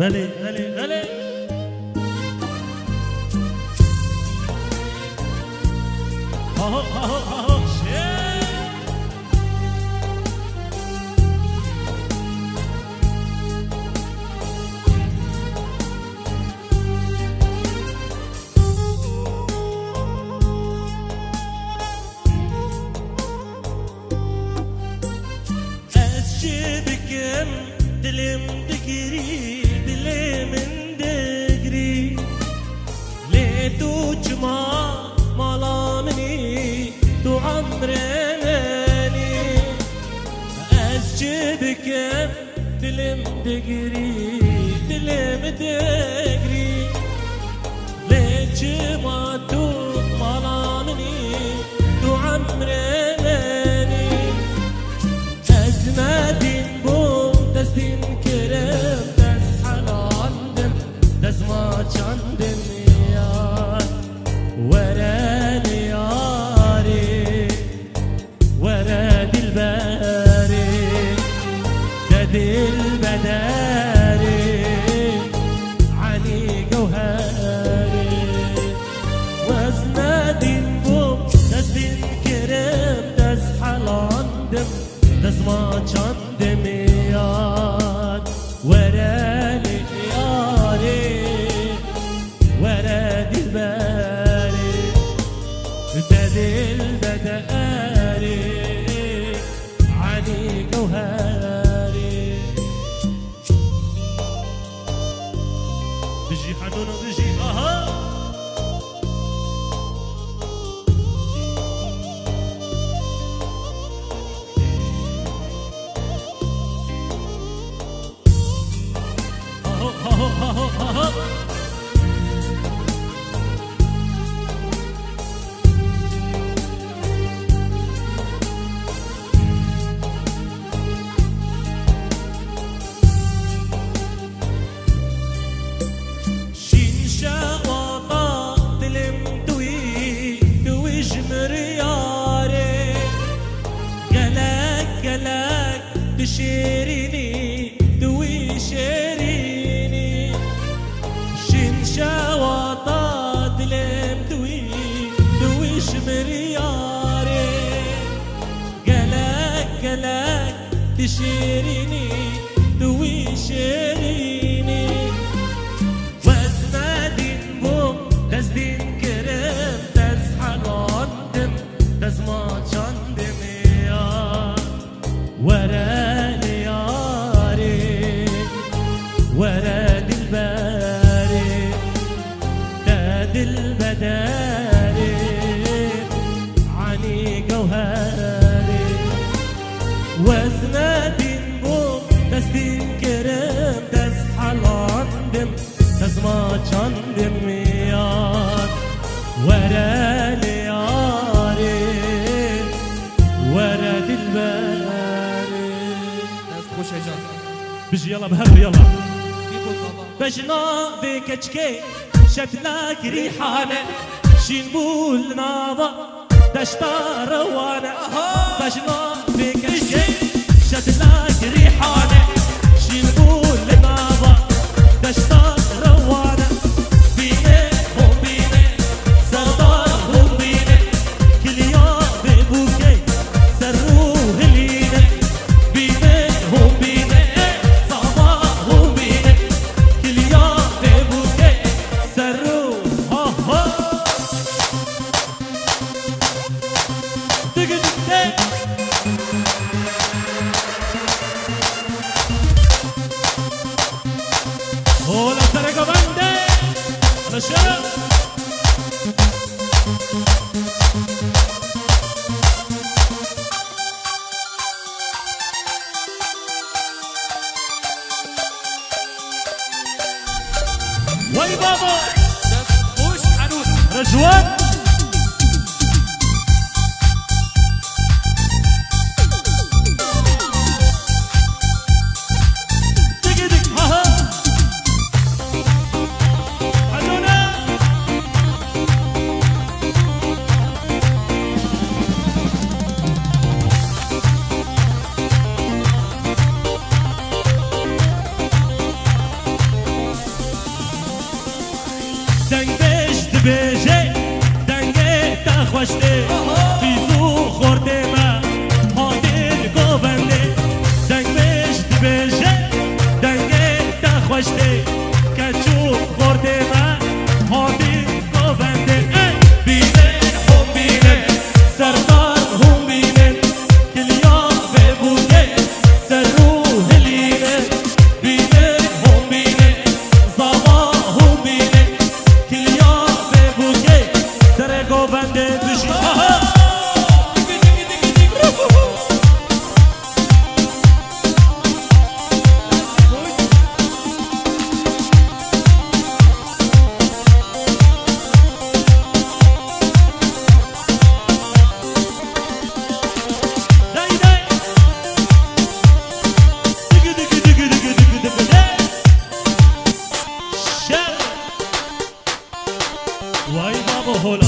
غلي غلي غلي هاهو هاهو هاهو أشبكم دلم دقري دلم دقري ليتو جمع ملامني تو عمرناني أشبكم دلم دقري دلم دقري ليتو تو ملامني تو عمرناني أزماتين بوم دستين كرم دست حلاندم دست ما چندم يار وراني ياري ورا دلباري دل بداري علي جوهري وزنادين بوم دستين كرم دست حلاندم دست ما چندم یار وراني یاری ورا دلباري دل بداري عني جوهري بيجي حنون بيجي شيريني دوي شيريني شين شواطا دلم دوي شمرياري قلق تشيريني دوي شيريني وزنادين بوم دزدين كرم دز حلاندم دز ما چندم يا وراني ياري ورا دلباري داد البداري عني جوهري وزنادين بوم دستين كرم دز حلاندم دز ما چندم يار وراني ياري ورا دلباري بيجي يلا بهر يلا بجنا في كشكي شكلك ريحانة شنبول ناظر دشتا روانة بجنا في كشكي شكلك ريحانة شنبول ناظر دشتا روانة بيني هم بيني سردار هم بيني كل يوم ببوكي سروه لينا بيني هم بيني Hola, Zarago Bande! The show! وي بابا! وش حنون! رجوان! خوشته خیزو خورده ما هادل گوبنده دنگ بش دی بشه دنگ تا خوشته کچو خورده ما هادل گوبنده بینن هم بینن سردار هم بینن کلیا ببوده سر روح لینن بینن هم بینن زوا هم بینن کلیا ببوده سر گوبنده بشی وای بابا هولا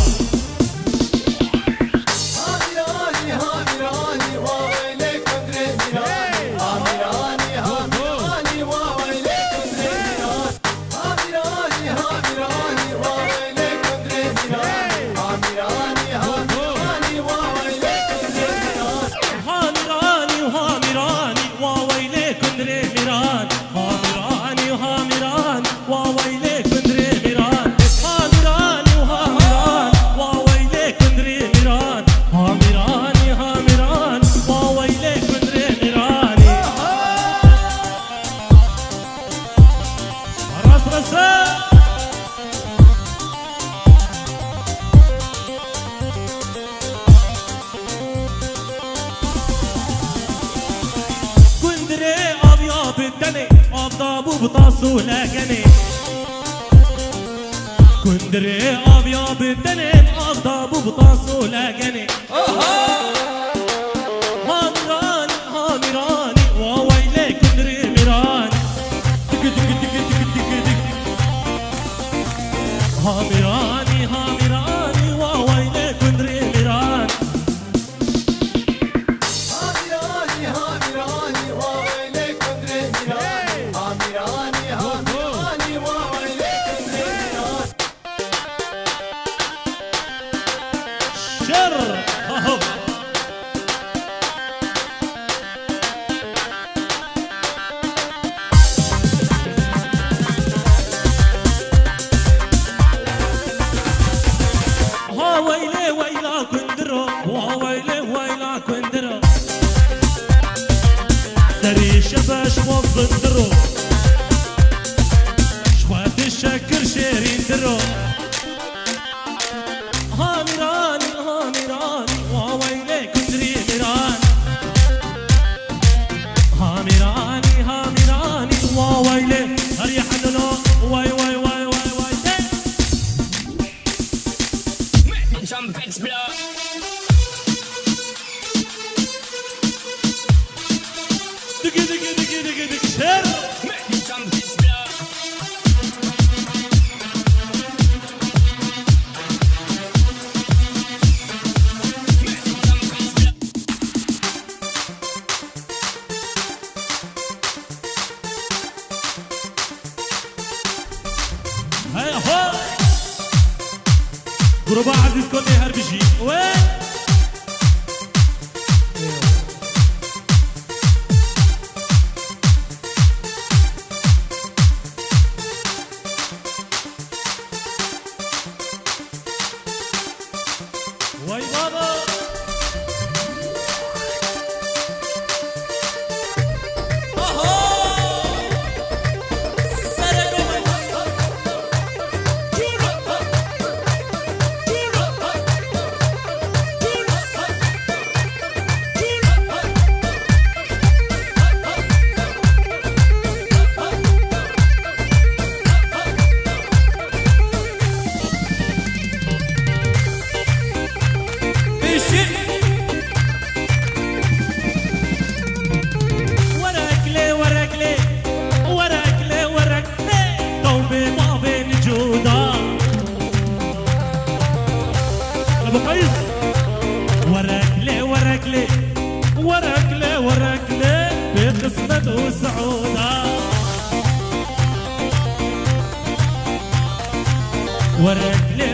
هامیرانی هامیرانی وایله کندره میران هامیرانی هامیرانی وایله کندره میران هامیرانی هامیرانی وایله کندره میران هامیرانی هامیرانی وایله کندره میران هامیرانی هامیرانی واویله کندره میران هامیرانی هامیران واویله کندره میران هامیرانی هامیران واویله کندره میران هامیرانی هامیران واویله کندره میرانی راس رسا كندري أبيض الدني أبضابو بطاسو لقني كندري أبيض الدني أبضابو بطاسو لقني هامراني هامراني وويلي كندري ميراني دك دك دك دك دك دك هامراني هامراني وويلي كندري ميراني هامیرانی هامیرانی وایله کندره میران هامیرانی هامیرانی وایله کندره میران شر أهو ها ويلي ويلا كندرو ها ويلي ويلا كندرو سري شباش وبندرو شوات الشكر شيرين درو هامراني هامراني وويلي كندري ميران هامراني هامراني وويلي هري حنلو واي واي واي واي واي Trumpets blow. دقي دقي دقي دقي دقي شر Make the trumpets blow. Make the trumpets blow. هاي هو قربا عزيز كوني هربجي وين واي بابا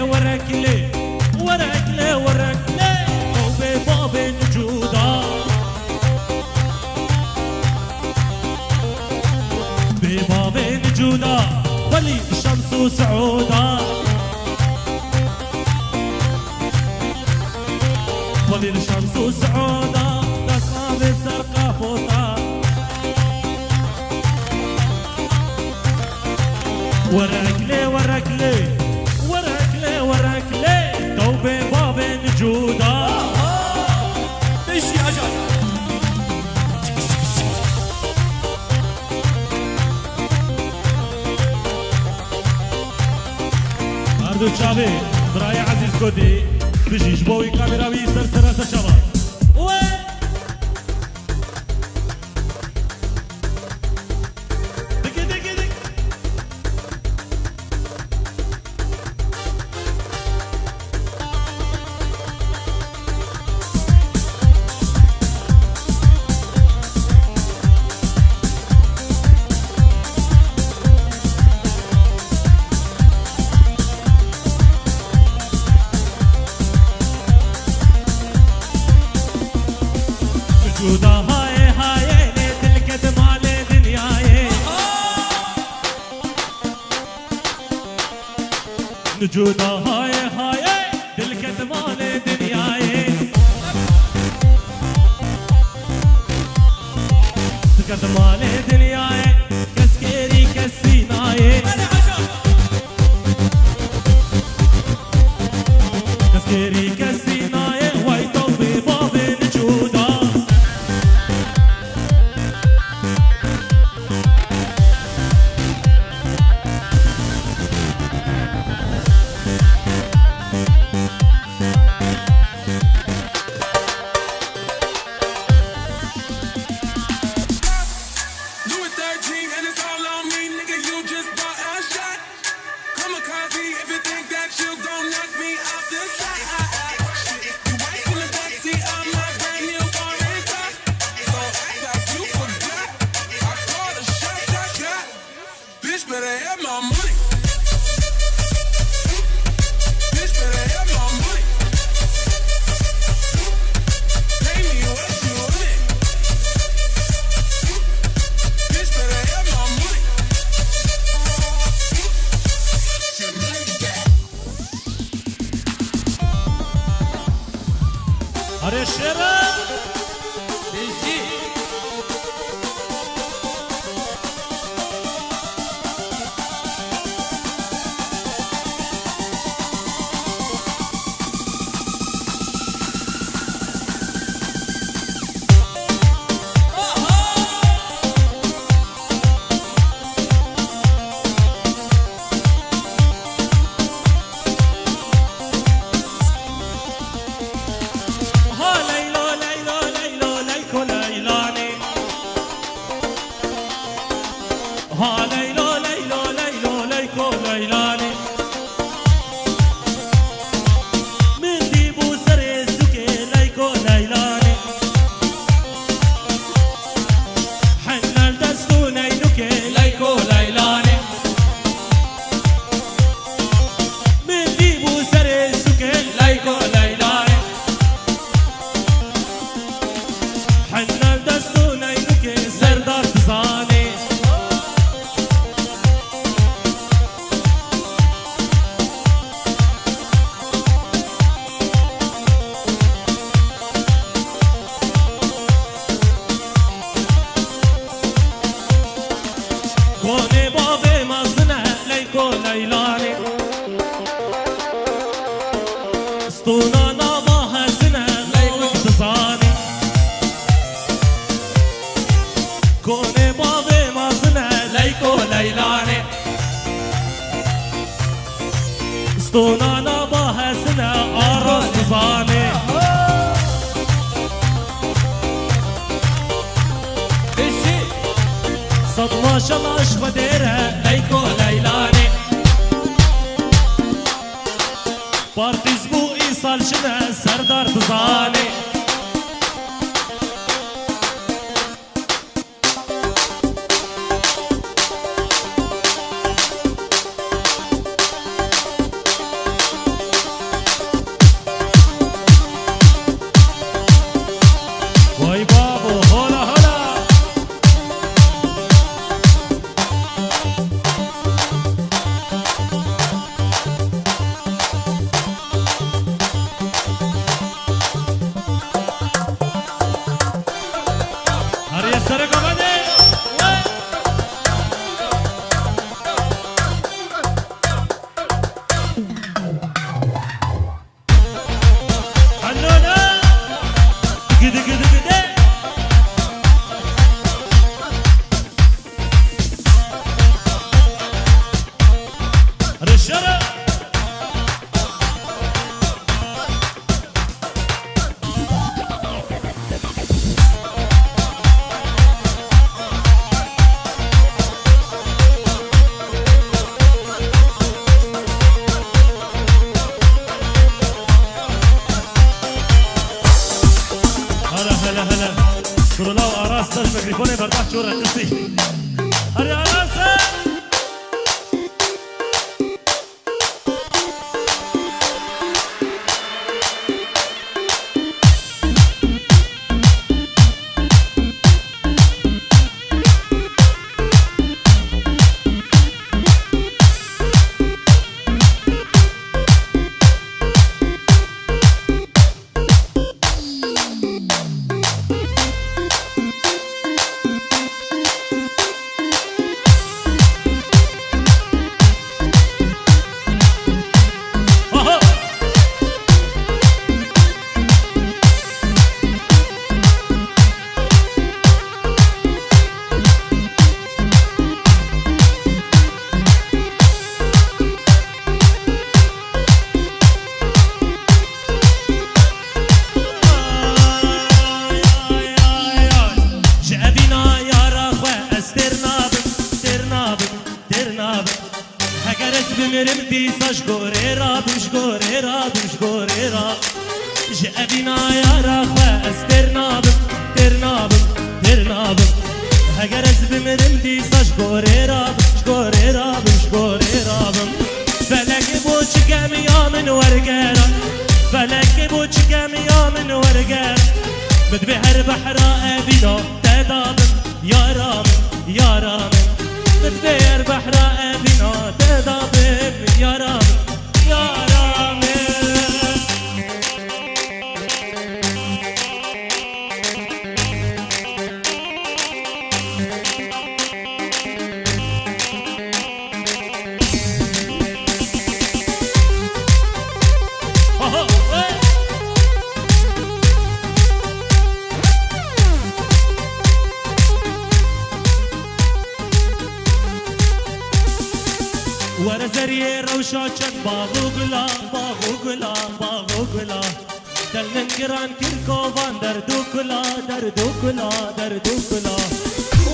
ورك لي ورقلي ورقلي توبة باب الجودا بباب الجودا ولي الشمس سعودا ولي الشمس سعودا تصاب الزرقاء فوتا ورقلي ورقلي ورقلي ورقلي توبة باب الجودا ماشي أجل أردو تشابي براي عزيز كودي بجيش بوي كاميراوي سرسرة شباب دقي دقي دقي وجودا هاي هاي تلقت مال دنياي وجودا هاي هاي تلقت مال دنياي تلقت مال دنياي كسكيري كسيناي كسكيري كسيناي واي توبي باب الجودا Louis 13 and it's all on me, nigga. You just bought a shot. Kamikaze, if you think that you gon' knock me off the side. You wife in the backseat of my brand new foreign car. So act like you forgot. I called a shot. Bitch better have my money. Bitch better have my money. Pay me what you want. Bitch better have my money. أري الشرب ها ليلو ليلو ليلو ليكو ليلاني ها ليلو ليلو ليلو ليكو ليلاني من ديبو سري سكي ليكو ليلاني حنا الدستو نينوكي ليكو ليلاني من ديبو سري سكي ليكو ليلاني حنا الدستو نينوكي سردار تزاني كوني بابي مصنع ليكو ليلاني اسطونا ناباها سنة ليكو تزاني كوني بابي مصنع ليكو ليلاني اسطونا ناباها سنة عروس تزاني صدمة شلاش بديرها ليكو ليلاني بارتيز بو إيصال شنها سردار تزاني شو رقصي هري على راسك مدبهر بحراء بنا تدابم يا رامن يا رامن مدبهر بحراء بنا تدابم يا رامن يا رامن ور زریه روشا چند باغو گلا باغو گلا باغو گلا دل من گران کرکوان در دو کلا در دو کلا در دو کلا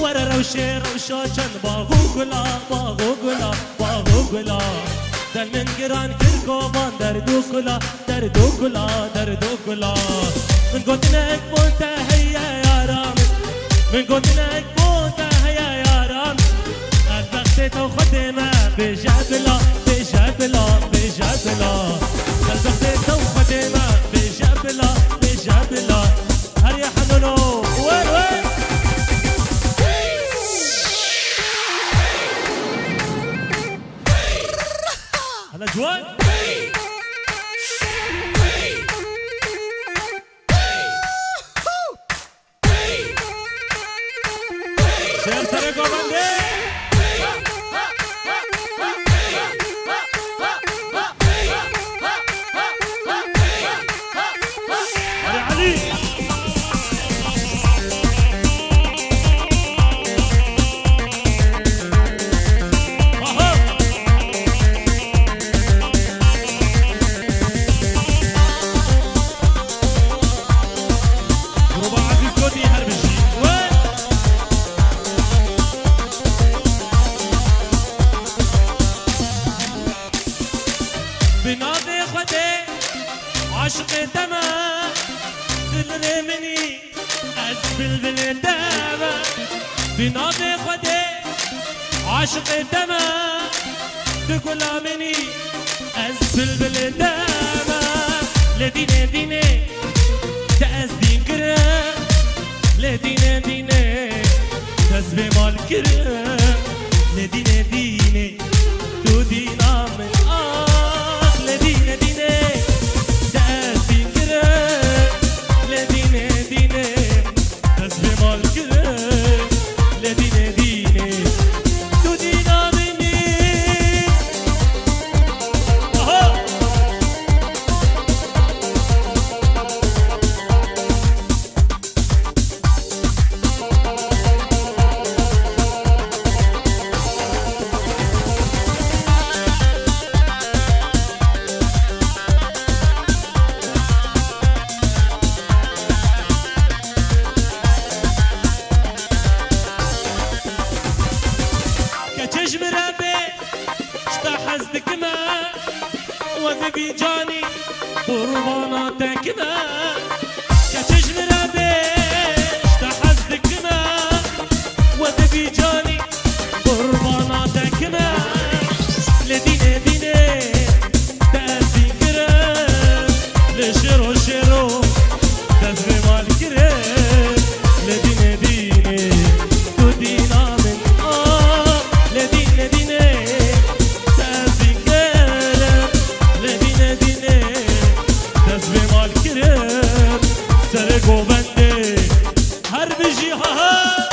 ور روشا چند باغو گلا باغو گلا باغو گلا دل من گران کرکوان در دو کلا در دو کلا در دو کلا من گوتنک منتهی یارم من گوتنک منتهی یارم تو خدمه بجبلا بجبلا بجبلا البخت تو خدمه بجبلا بجبلا هر يا حنونو وين وين هلا جوان شير سرقو بندي عشق دمه دل منی از بلبل دمه بناب خودی عشق دمه دل منی از بلبل دمه لدینه دینه تأز دین کره لدینه دینه تأز به مال کره لدینه دینه تو دینا من لدینه دینه وزبي جاني قربانا تكنا كتجم ربي اشتحزتك ما حبيبي جاني قرباناتكنا لديني ديني تأذي كرم لشيرو شيرو تزري مال كرم لديني ديني تدينا من لديني ديني تأذي كرم لديني ديني تزري مال كرم سرقو بندي هر بيجي ها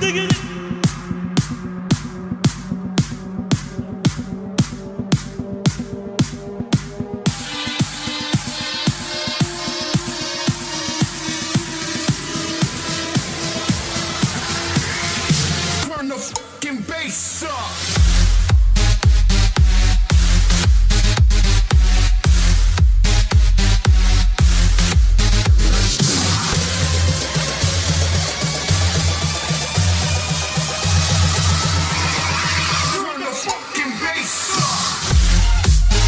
دقي Turn the fucking bass up. Turn the fucking bass up.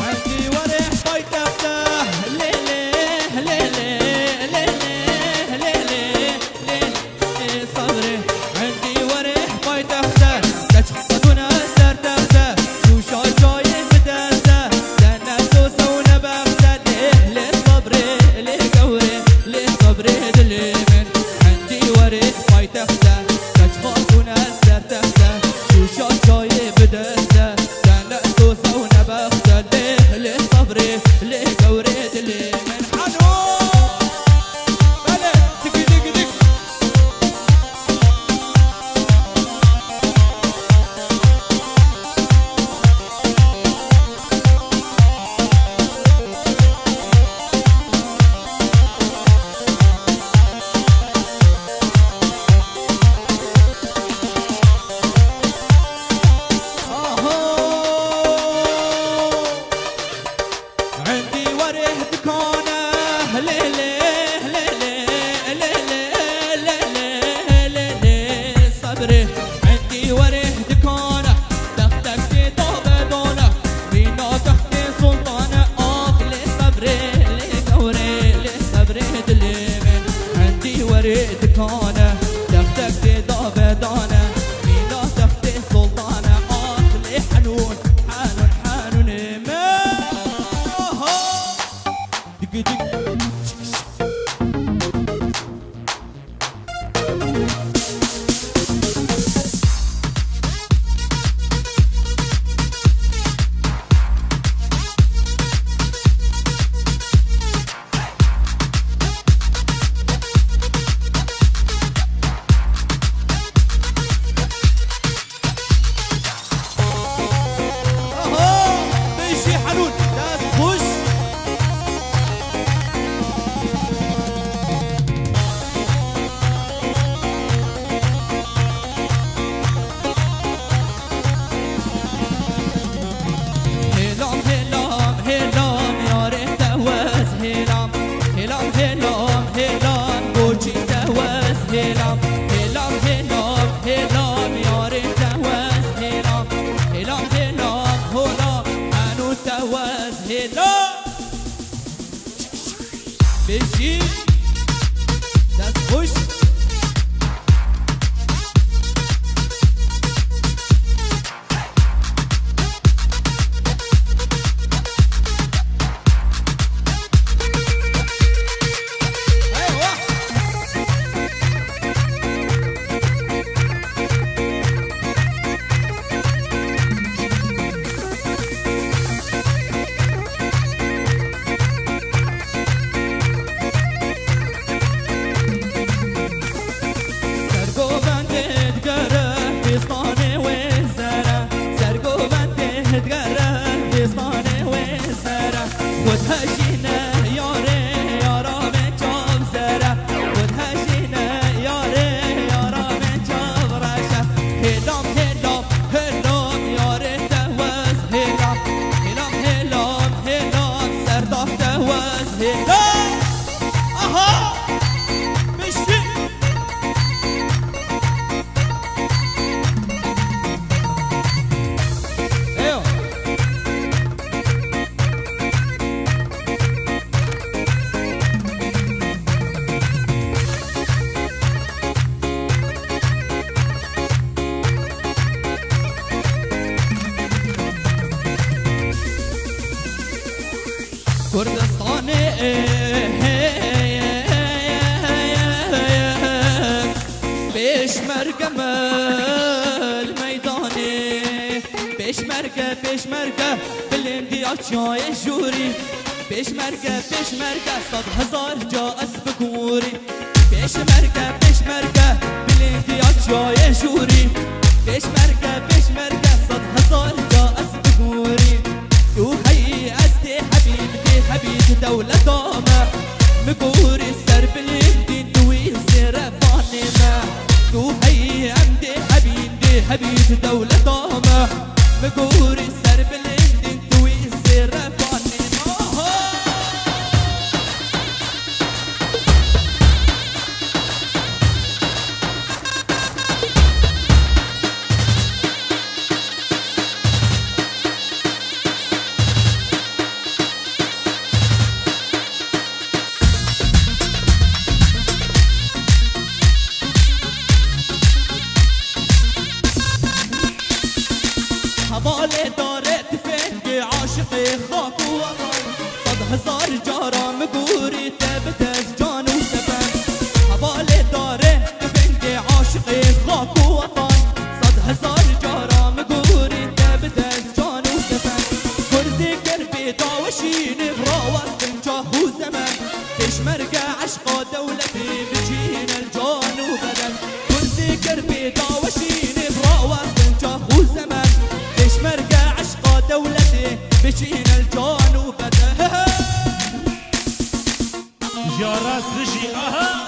عندي وريح بايتخته ليلي ليلي ليلي ليلي ليلي صبري عندي وريح بايتخته تشخصنا سرتخته شو شاي بدرته لنا سوسه ونبخته ليه صبري ليه قوري ليه صبري دليمن عندي وريح بايتخته تشخصنا سرتخته شو شاي بدرته لنا سوسه ونبخته ليه صبري ليه قوريت اللي من حنون بلا دق دق دق عندي وريه دكانه ليلي ليلي ليلي ليلي ليلي صبري عندي وريه دكانه تختك في طابدونه مينا تحتي سلطانه لي صبري لي قوري لي صبري دليمن عندي وريه دكانه تختك في طابدونه مينا تحتي سلطانه لي حنون حنون حنون دق دق بيجي حنون لا تخش هلام هلام هلام يا ريت تهوز هلام هلام هلام هلام بوجي تهوز هلام هلام هلام هلام يا ريت تهوز هلام هلام هلام هلام انو تهوز هلام بيجي دست خوش كردستاني بيشمرقة الميداني بيشمرقة بالانديات جاي جوري بيشمرقة صد هزار جاء بكوري بيشمرقة بالانديات جاي جوري بيشمرقة صد هزار جاء بكوري تو هي أستي حبيبتي دولة دامة مقوري السر باليمدين توي سرفاني ما تو هي عمدي حبيبتي دولة دامة مقوري السر باليمدين توي سرفاني ما حوالي دارت فنجي عاشقي خاك ووطن صد هزار جارة مقوري تبتز جان وسبن حوالي دارت فنجي عاشقي خاك ووطن صد هزار جارة مقوري تبتز جان وسبن كردي قلبي داوشيني براوة فنجاخ وزمن بيشمرقة عشقا دولتي بجينا الجان وبدن كردي قلبي داوشيني براوة فنجاخ وزمن بيشمرقة عشقا دولتي بجينا الجان وبدن جاراس رجي اها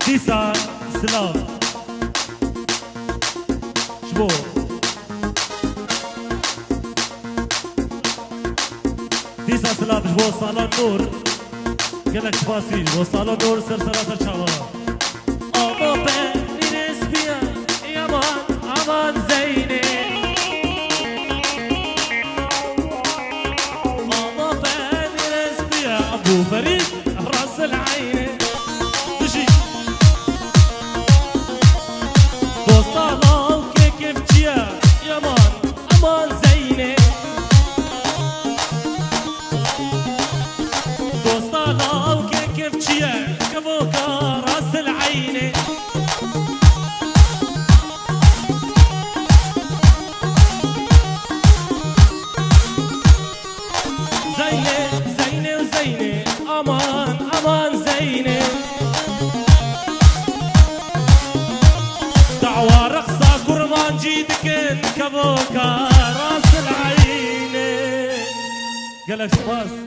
ديسا سلاف شبو ديسا سلاف شبو صالون نور قالك تفاصيل وصالون نور سلسلة الشباب أبا بني نسبيا يمان أمان زيني أبا بني نسبيا أبو فريد راس العين تجي بوصالة وكيف جيا يمان أمان زيني بوصالة وكيف جيا كفوكا راس شلون جيدك انكبوكا راس العينة قالك باص